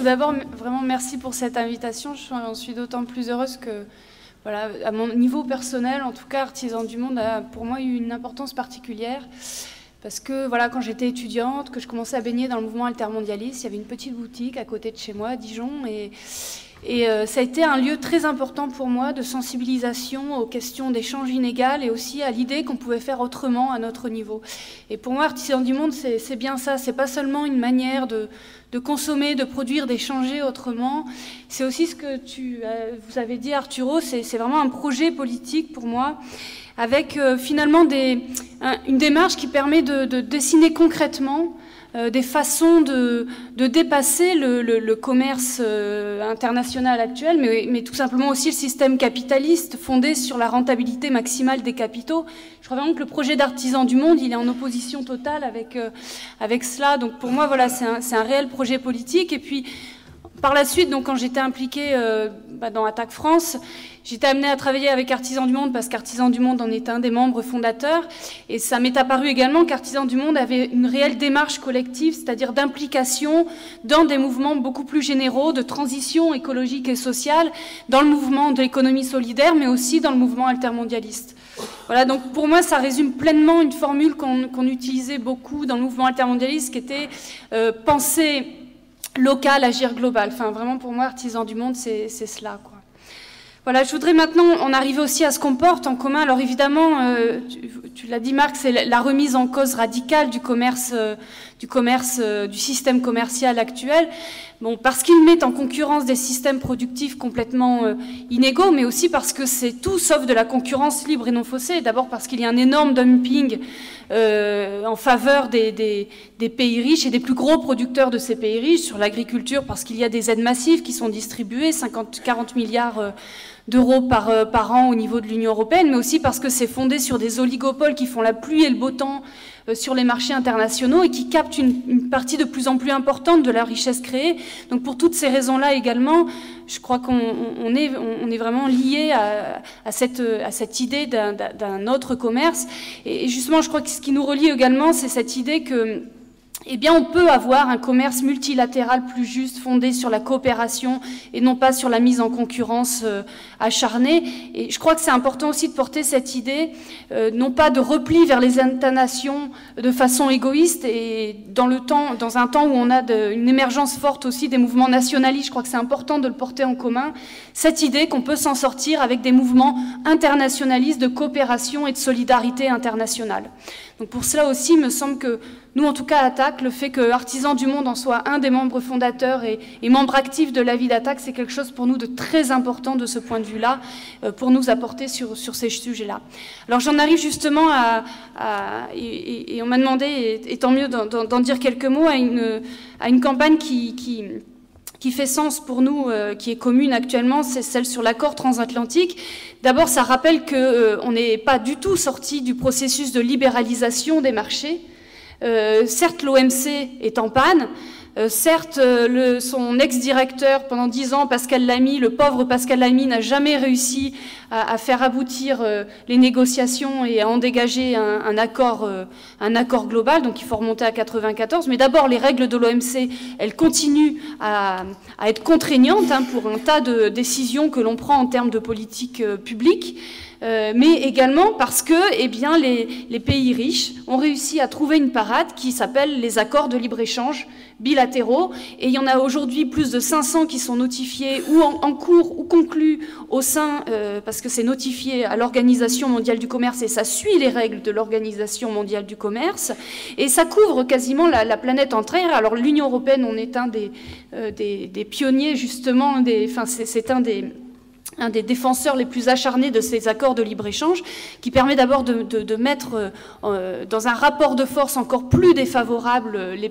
d'abord, vraiment merci pour cette invitation. J'en suis d'autant plus heureuse que, voilà, à mon niveau personnel, en tout cas, Artisans du Monde a pour moi eu une importance particulière. Parce que voilà, quand j'étais étudiante, que je commençais à baigner dans le mouvement altermondialiste, il y avait une petite boutique à côté de chez moi, à Dijon, et ça a été un lieu très important pour moi de sensibilisation aux questions d'échange inégal et aussi à l'idée qu'on pouvait faire autrement à notre niveau. Et pour moi, Artisans du Monde, c'est bien ça. C'est pas seulement une manière de consommer, de produire, d'échanger autrement. C'est aussi ce que vous avez dit, Arturo, c'est vraiment un projet politique pour moi, avec finalement une démarche qui permet de dessiner concrètement des façons de dépasser le commerce international actuel, mais tout simplement aussi le système capitaliste fondé sur la rentabilité maximale des capitaux. Je crois vraiment que le projet d'Artisans du Monde, il est en opposition totale avec cela. Donc pour moi, voilà, c'est un réel projet politique. Et puis, par la suite, donc, quand j'étais impliquée dans Attaque France, j'étais amenée à travailler avec Artisans du Monde parce qu'Artisans du Monde en est un des membres fondateurs. Et ça m'est apparu également qu'Artisans du Monde avait une réelle démarche collective, c'est-à-dire d'implication dans des mouvements beaucoup plus généraux, de transition écologique et sociale, dans le mouvement de l'économie solidaire, mais aussi dans le mouvement altermondialiste. Voilà, donc pour moi, ça résume pleinement une formule qu'on utilisait beaucoup dans le mouvement altermondialiste, qui était penser local, agir global. Enfin, vraiment, pour moi, Artisans du Monde, c'est cela, quoi. Voilà, je voudrais maintenant en arriver aussi à ce qu'on porte en commun. Alors évidemment, tu l'as dit, Marc, c'est la remise en cause radicale du système commercial actuel. Bon, parce qu'il met en concurrence des systèmes productifs complètement inégaux, mais aussi parce que c'est tout sauf de la concurrence libre et non faussée. D'abord parce qu'il y a un énorme dumping en faveur des pays riches et des plus gros producteurs de ces pays riches sur l'agriculture, parce qu'il y a des aides massives qui sont distribuées, 40 milliards d'euros par an au niveau de l'Union européenne, mais aussi parce que c'est fondé sur des oligopoles qui font la pluie et le beau temps sur les marchés internationaux et qui captent une partie de plus en plus importante de la richesse créée. Donc pour toutes ces raisons-là également, je crois qu'on est vraiment lié à cette idée d'un autre commerce. Et justement, je crois que ce qui nous relie également, c'est cette idée que eh bien, on peut avoir un commerce multilatéral plus juste, fondé sur la coopération et non pas sur la mise en concurrence acharnée. Et je crois que c'est important aussi de porter cette idée, non pas de repli vers les États-nations de façon égoïste, et dans un temps où on a une émergence forte aussi des mouvements nationalistes, je crois que c'est important de le porter en commun, cette idée qu'on peut s'en sortir avec des mouvements internationalistes de coopération et de solidarité internationale. Donc pour cela aussi, il me semble que nous, en tout cas, Attaque, le fait que Artisans du Monde en soit un des membres fondateurs et membre actif de la vie d'Attaque, c'est quelque chose pour nous de très important de ce point de vue-là, pour nous apporter sur ces sujets-là. Alors j'en arrive justement et on m'a demandé, et tant mieux d'en dire quelques mots, à une campagne qui fait sens pour nous, qui est commune actuellement, c'est celle sur l'accord transatlantique. D'abord, ça rappelle qu'on n'est pas du tout sorti du processus de libéralisation des marchés. Certes, l'OMC est en panne. Certes, son ex-directeur, pendant 10 ans, Pascal Lamy, le pauvre Pascal Lamy, n'a jamais réussi à faire aboutir les négociations et à en dégager un accord global, donc il faut remonter à 1994. Mais d'abord, les règles de l'OMC, elles continuent à être contraignantes pour un tas de décisions que l'on prend en termes de politique publique. Mais également parce que eh bien, les pays riches ont réussi à trouver une parade qui s'appelle les accords de libre-échange bilatéraux. Et il y en a aujourd'hui plus de 500 qui sont notifiés ou en cours ou conclus au sein, parce que c'est notifié à l'Organisation mondiale du commerce et ça suit les règles de l'Organisation mondiale du commerce. Et ça couvre quasiment la planète entière. Alors l'Union européenne, on est un des pionniers justement, c'est un des défenseurs les plus acharnés de ces accords de libre-échange, qui permet d'abord de mettre dans un rapport de force encore plus défavorable les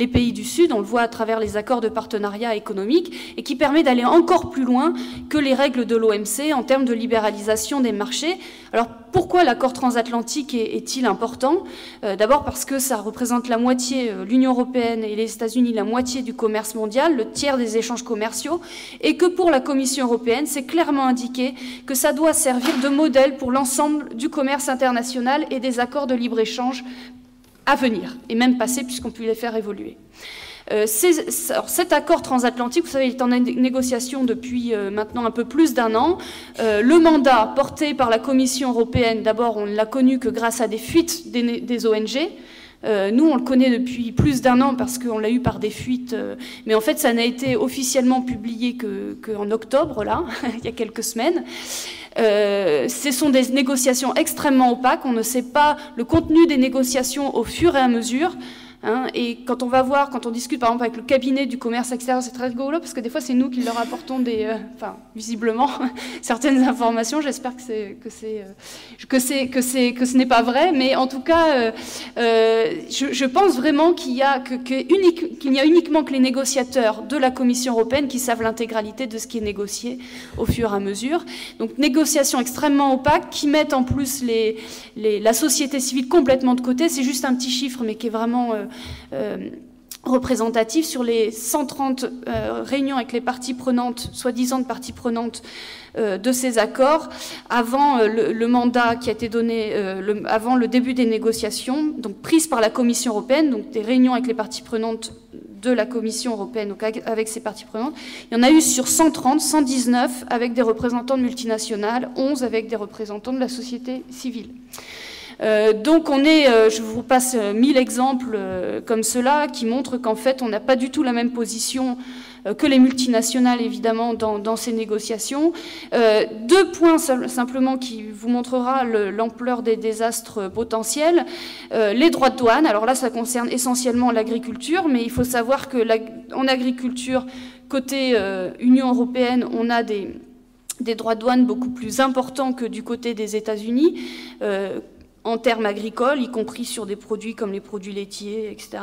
pays du Sud, on le voit à travers les accords de partenariat économique, et qui permet d'aller encore plus loin que les règles de l'OMC en termes de libéralisation des marchés. Alors pourquoi l'accord transatlantique est-il important? D'abord parce que ça représente la moitié, l'Union européenne et les États-Unis, la moitié du commerce mondial, le tiers des échanges commerciaux, et que pour la Commission européenne, c'est clairement indiqué que ça doit servir de modèle pour l'ensemble du commerce international et des accords de libre-échange à venir, et même passés puisqu'on peut les faire évoluer. Cet accord transatlantique, vous savez, il est en négociation depuis maintenant un peu plus d'1 an. Le mandat porté par la Commission européenne, d'abord, on ne l'a connu que grâce à des fuites des ONG. Nous, on le connaît depuis plus d'1 an parce qu'on l'a eu par des fuites, mais en fait, ça n'a été officiellement publié qu'en octobre, là, il y a quelques semaines. Ce sont des négociations extrêmement opaques, on ne sait pas le contenu des négociations au fur et à mesure. Hein, et quand on va voir, quand on discute par exemple avec le cabinet du commerce extérieur, c'est très rigolo parce que des fois c'est nous qui leur apportons enfin visiblement certaines informations. J'espère que ce n'est pas vrai, mais en tout cas, je pense vraiment qu'il n'y a uniquement que les négociateurs de la Commission européenne qui savent l'intégralité de ce qui est négocié au fur et à mesure. Donc négociations extrêmement opaques qui mettent en plus la société civile complètement de côté. C'est juste un petit chiffre, mais qui est vraiment représentatif. Sur les 130 réunions avec les parties prenantes, soi-disant parties prenantes de ces accords, avant le mandat qui a été donné, avant le début des négociations, donc prises par la Commission européenne, donc des réunions avec les parties prenantes de la Commission européenne, donc avec ces parties prenantes, il y en a eu sur 130, 119 avec des représentants de multinationales, 11 avec des représentants de la société civile. Donc on est, je vous passe 1000 exemples comme cela qui montrent qu'en fait on n'a pas du tout la même position que les multinationales évidemment dans ces négociations. 2 points simplement qui vous montrera l'ampleur des désastres potentiels. Les droits de douane, alors là ça concerne essentiellement l'agriculture, mais il faut savoir que en agriculture, côté Union européenne, on a des droits de douane beaucoup plus importants que du côté des États-Unis. En termes agricoles, y compris sur des produits comme les produits laitiers, etc.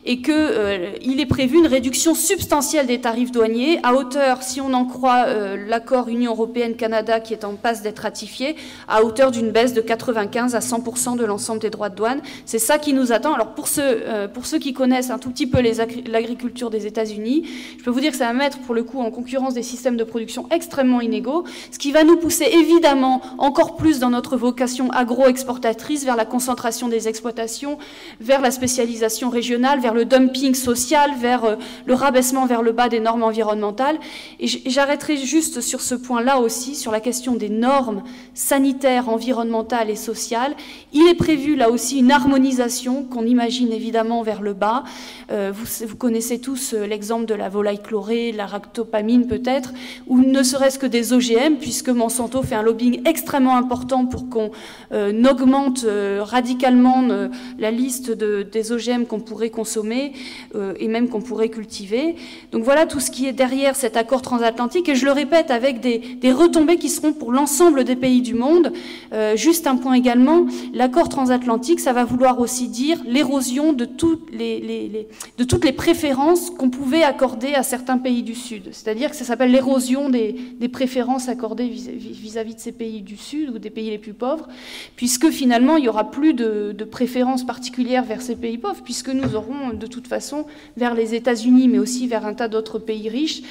Et qu'il est prévu une réduction substantielle des tarifs douaniers à hauteur, si on en croit l'accord Union européenne-Canada qui est en passe d'être ratifié, à hauteur d'une baisse de 95 à 100% de l'ensemble des droits de douane. C'est ça qui nous attend. Alors pour ceux qui connaissent un tout petit peu l'agriculture des États-Unis, je peux vous dire que ça va mettre pour le coup en concurrence des systèmes de production extrêmement inégaux, ce qui va nous pousser évidemment encore plus dans notre vocation agro-exportatrice vers la concentration des exploitations, vers la spécialisation régionale, vers le dumping social, vers le rabaissement vers le bas des normes environnementales. Et j'arrêterai juste sur ce point-là aussi, sur la question des normes sanitaires, environnementales et sociales. Il est prévu là aussi une harmonisation qu'on imagine évidemment vers le bas. Vous connaissez tous l'exemple de la volaille chlorée, la ractopamine peut-être, ou ne serait-ce que des OGM, puisque Monsanto fait un lobbying extrêmement important pour qu'on augmente radicalement la liste des OGM qu'on pourrait consommer et même qu'on pourrait cultiver. Donc voilà tout ce qui est derrière cet accord transatlantique, et je le répète, avec des retombées qui seront pour l'ensemble des pays du monde. Juste un point également, l'accord transatlantique, ça va vouloir aussi dire l'érosion de toutes les préférences qu'on pouvait accorder à certains pays du Sud. C'est-à-dire que ça s'appelle l'érosion des préférences accordées vis-à-vis de ces pays du Sud ou des pays les plus pauvres, puisque finalement il n'y aura plus de préférences particulières vers ces pays pauvres, puisque nous aurons de toute façon vers les États-Unis, mais aussi vers un tas d'autres pays riches,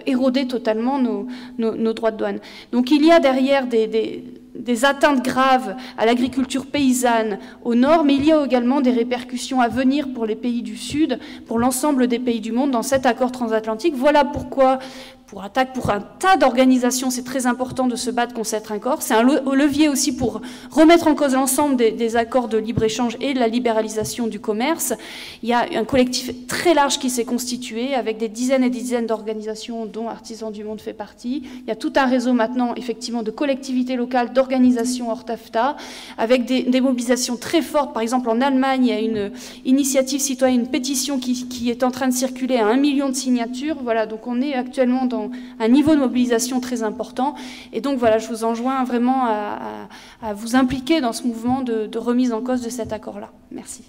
érodé totalement nos droits de douane. Donc il y a derrière des atteintes graves à l'agriculture paysanne au nord, mais il y a également des répercussions à venir pour les pays du Sud, pour l'ensemble des pays du monde dans cet accord transatlantique. Voilà pourquoi, pour un tas d'organisations, c'est très important de se battre contre cet accord. C'est un levier aussi pour remettre en cause l'ensemble des accords de libre-échange et de la libéralisation du commerce. Il y a un collectif très large qui s'est constitué avec des dizaines et des dizaines d'organisations dont Artisans du Monde fait partie. Il y a tout un réseau maintenant, effectivement, de collectivités locales, d'organisations hors TAFTA, avec des mobilisations très fortes. Par exemple, en Allemagne, il y a une initiative citoyenne, une pétition qui est en train de circuler à 1 million de signatures. Voilà, donc on est actuellement dans un niveau de mobilisation très important. Et donc voilà, je vous enjoins vraiment à vous impliquer dans ce mouvement de remise en cause de cet accord-là. Merci.